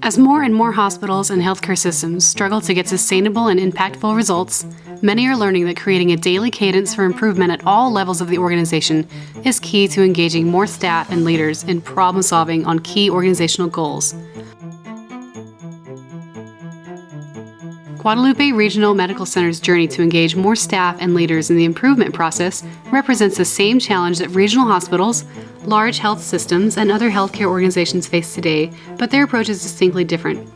As more and more hospitals and healthcare systems struggle to get sustainable and impactful results, many are learning that creating a daily cadence for improvement at all levels of the organization is key to engaging more staff and leaders in problem solving on key organizational goals. Guadalupe Regional Medical Center's journey to engage more staff and leaders in the improvement process represents the same challenge that regional hospitals, large health systems, and other healthcare organizations face today, but their approach is distinctly different.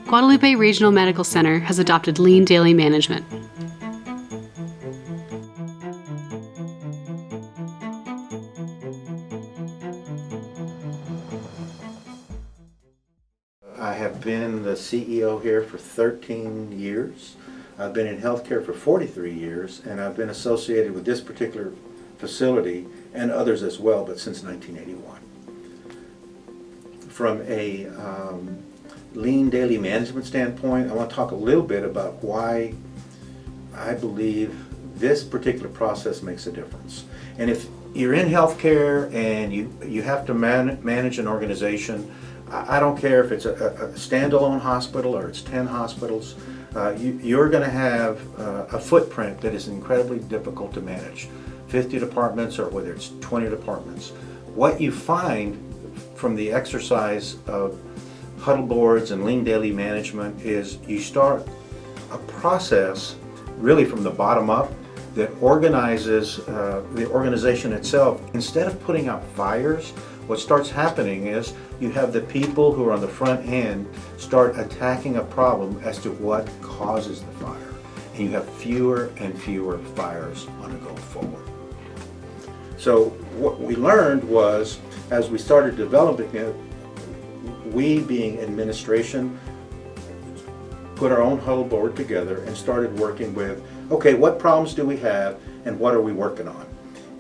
Guadalupe Regional Medical Center has adopted lean daily management. I have been the CEO here for 13 years. I've been in healthcare for 43 years, and I've been associated with this particular facility and others as well, but since 1981. From a lean daily management standpoint, I want to talk a little bit about why I believe this particular process makes a difference. And if you're in healthcare and you have to manage an organization, I don't care if it's a standalone hospital or it's 10 hospitals, you're going to have a footprint that is incredibly difficult to manage. 50 departments or whether it's 20 departments. What you find from the exercise of huddle boards and lean daily management is you start a process really from the bottom up that organizes the organization itself. Instead of putting out fires, what starts happening is you have the people who are on the front end start attacking a problem as to what causes the fire. And you have fewer and fewer fires on a go forward. So what we learned was, as we started developing it, we being administration, put our own huddle board together and started working with, okay, what problems do we have and what are we working on?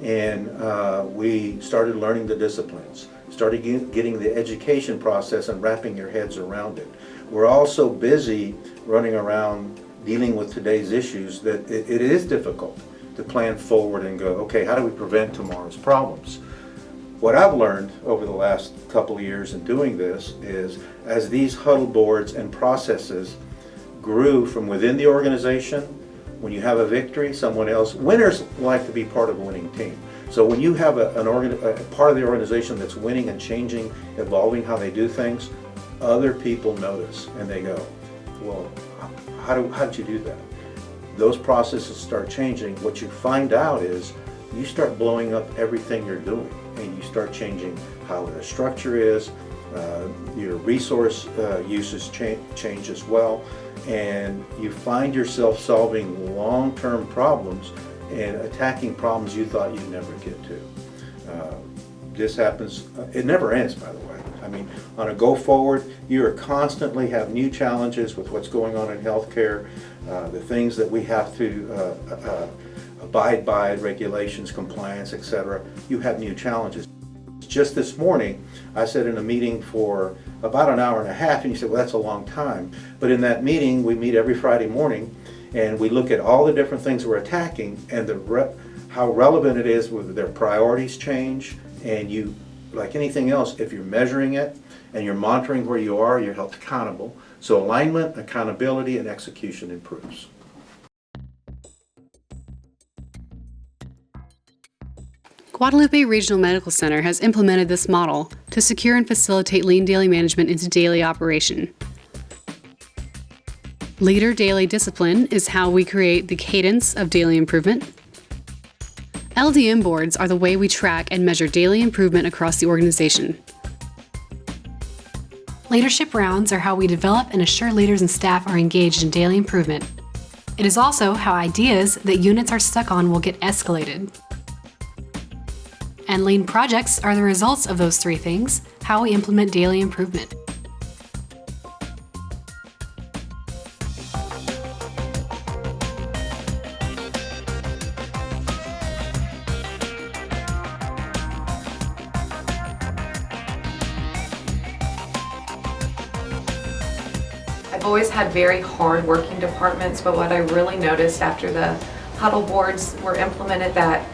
And we started learning the disciplines, started getting the education process and wrapping your heads around it. We're all so busy running around dealing with today's issues that it is difficult to plan forward and go, okay, how do we prevent tomorrow's problems? What I've learned over the last couple of years in doing this is as these huddle boards and processes grew from within the organization, when you have a victory, someone else, winners like to be part of a winning team. So when you have a part of the organization that's winning and changing, evolving how they do things, other people notice and they go, well, how did you do that? Those processes start changing. What you find out is you start blowing up everything you're doing and you start changing how the structure is, your resource uses change as well, and you find yourself solving long-term problems and attacking problems you thought you'd never get to. This happens, it never ends, by the way. I mean, on a go forward, you are constantly have new challenges with what's going on in healthcare, the things that we have to abide by, regulations, compliance, etc. You have new challenges. Just this morning, I sat in a meeting for about an hour and a half, and you said, well, that's a long time. But in that meeting, we meet every Friday morning, and we look at all the different things we're attacking and how relevant it is, whether their priorities change, and you, like anything else, if you're measuring it and you're monitoring where you are, you're held accountable. So alignment, accountability, and execution improves. Guadalupe Regional Medical Center has implemented this model to secure and facilitate lean daily management into daily operation. Leader daily discipline is how we create the cadence of daily improvement. LDM boards are the way we track and measure daily improvement across the organization. Leadership rounds are how we develop and assure leaders and staff are engaged in daily improvement. It is also how ideas that units are stuck on will get escalated. And lean projects are the results of those three things, how we implement daily improvement. I've always had very hard working departments, but what I really noticed after the huddle boards were implemented, that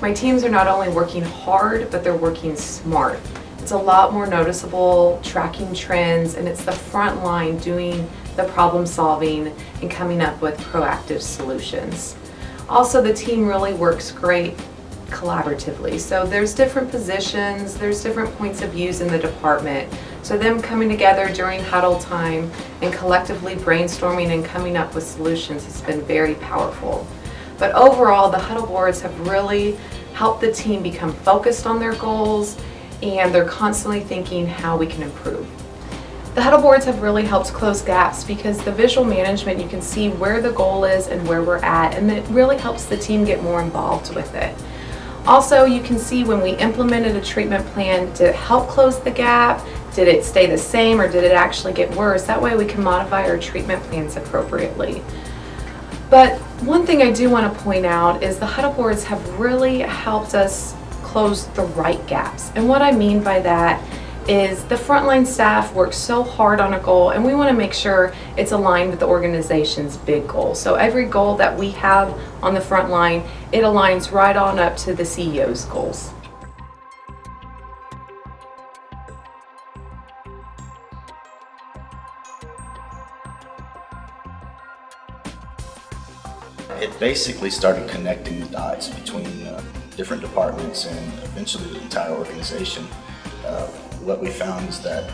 my teams are not only working hard, but they're working smart. It's a lot more noticeable, tracking trends, and it's the front line doing the problem solving and coming up with proactive solutions. Also, the team really works great collaboratively. So there's different positions, there's different points of views in the department. So them coming together during huddle time and collectively brainstorming and coming up with solutions has been very powerful. But overall, the huddle boards have really helped the team become focused on their goals, and they're constantly thinking how we can improve. The huddle boards have really helped close gaps because the visual management, you can see where the goal is and where we're at, and it really helps the team get more involved with it. Also, you can see when we implemented a treatment plan, did it help close the gap? Did it stay the same, or did it actually get worse? That way we can modify our treatment plans appropriately. But one thing I do want to point out is the huddle boards have really helped us close the right gaps. And what I mean by that is the frontline staff works so hard on a goal, and we want to make sure it's aligned with the organization's big goal. So every goal that we have on the front line, it aligns right on up to the CEO's goals. It basically started connecting the dots between different departments and eventually the entire organization. What we found is that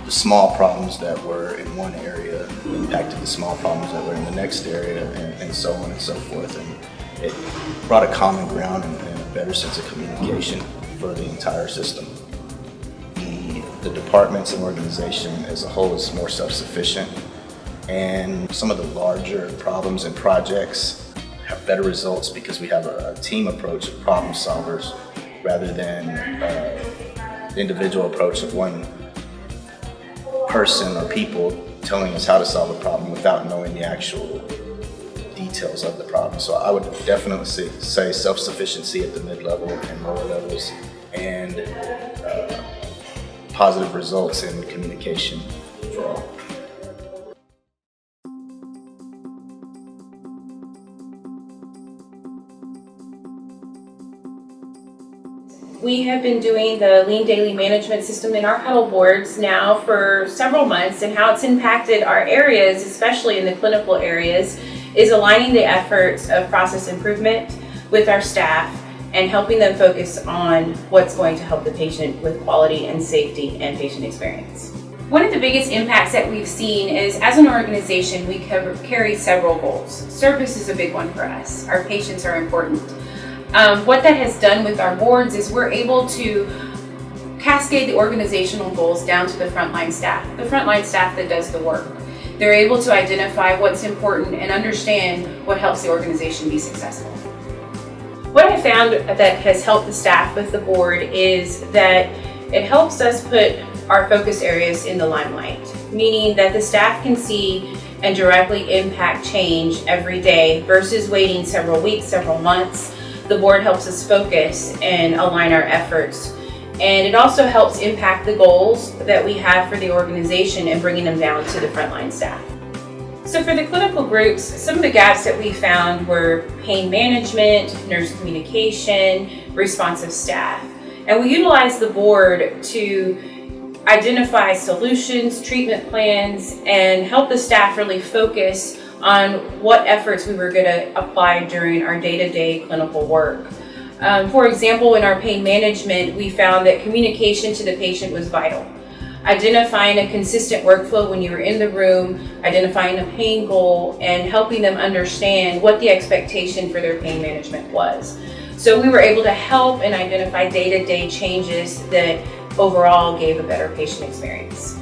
the small problems that were in one area impacted the small problems that were in the next area, and so on and so forth. And it brought a common ground and a better sense of communication for the entire system. The departments and organization as a whole is more self-sufficient, and some of the larger problems and projects have better results because we have a team approach of problem solvers rather than the individual approach of one person or people telling us how to solve a problem without knowing the actual details of the problem. So I would definitely say self-sufficiency at the mid-level and lower levels, and positive results in communication for all. We have been doing the Lean Daily Management System in our huddle boards now for several months, and how it's impacted our areas, especially in the clinical areas, is aligning the efforts of process improvement with our staff and helping them focus on what's going to help the patient with quality and safety and patient experience. One of the biggest impacts that we've seen is, as an organization, we carry several goals. Service is a big one for us. Our patients are important. What that has done with our boards is we're able to cascade the organizational goals down to the frontline staff that does the work. They're able to identify what's important and understand what helps the organization be successful. What I found that has helped the staff with the board is that it helps us put our focus areas in the limelight, meaning that the staff can see and directly impact change every day versus waiting several weeks, several months. The board helps us focus and align our efforts. And it also helps impact the goals that we have for the organization and bringing them down to the frontline staff. So for the clinical groups, some of the gaps that we found were pain management, nurse communication, responsive staff. And we utilized the board to identify solutions, treatment plans, and help the staff really focus on what efforts we were going to apply during our day-to-day clinical work. For example, in our pain management, we found that communication to the patient was vital. Identifying a consistent workflow when you were in the room, identifying a pain goal, and helping them understand what the expectation for their pain management was. So we were able to help and identify day-to-day changes that overall gave a better patient experience.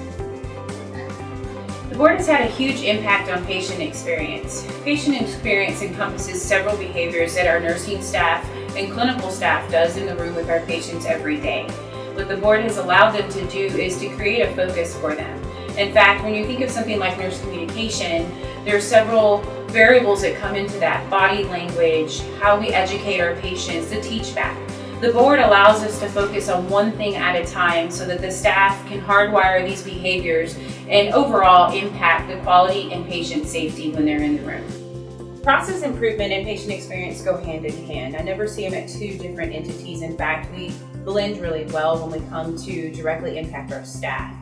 The board has had a huge impact on patient experience. Patient experience encompasses several behaviors that our nursing staff and clinical staff does in the room with our patients every day. What the board has allowed them to do is to create a focus for them. In fact, when you think of something like nurse communication, there are several variables that come into that: body language, how we educate our patients, the teach back. The board allows us to focus on one thing at a time so that the staff can hardwire these behaviors and overall impact the quality and patient safety when they're in the room. Process improvement and patient experience go hand in hand. I never see them at two different entities. In fact, we blend really well when we come to directly impact our staff.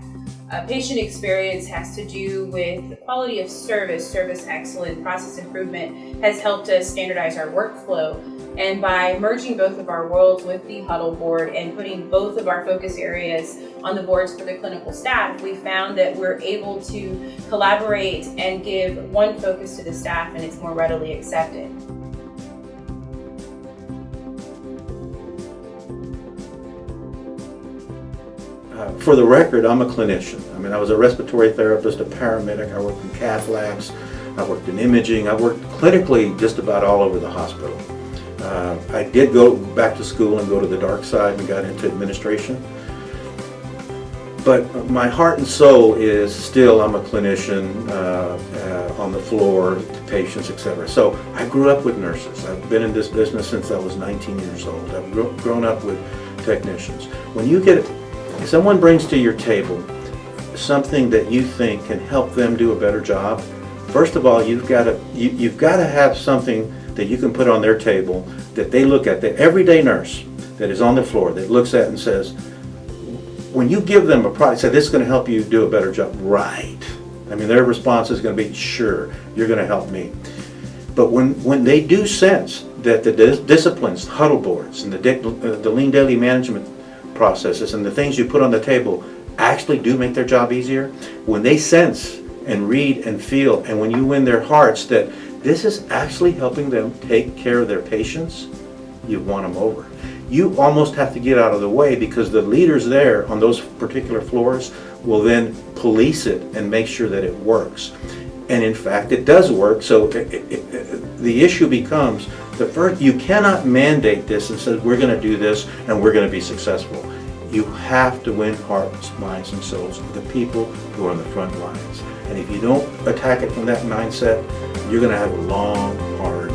Patient experience has to do with quality of service excellence, process improvement has helped us standardize our workflow. And by merging both of our worlds with the huddle board and putting both of our focus areas on the boards for the clinical staff, we found that we're able to collaborate and give one focus to the staff, and it's more readily accepted. For the record, I'm a clinician. I mean, I was a respiratory therapist, a paramedic. I worked in cath labs. I worked in imaging. I worked clinically just about all over the hospital. I did go back to school and go to the dark side and got into administration. But my heart and soul is still, I'm a clinician on the floor, to patients, etc. So I grew up with nurses. I've been in this business since I was 19 years old. I've grown up with technicians. When you get if someone brings to your table something that you think can help them do a better job, first of all, you've got to have something that you can put on their table that they look at, the everyday nurse that is on the floor that looks at and says, when you give them a product, say this is going to help you do a better job, right? I mean, their response is going to be, sure, you're going to help me. But when they do sense that the disciplines, huddle boards, and the lean daily management processes and the things you put on the table actually do make their job easier, when they sense and read and feel, and when you win their hearts that this is actually helping them take care of their patients, you won them over. You almost have to get out of the way because the leaders there on those particular floors will then police it and make sure that it works. And in fact, it does work. So the issue becomes, you cannot mandate this and say, we're going to do this and we're going to be successful. You have to win hearts, minds, and souls of the people who are on the front lines. And if you don't attack it from that mindset, you're going to have a long, hard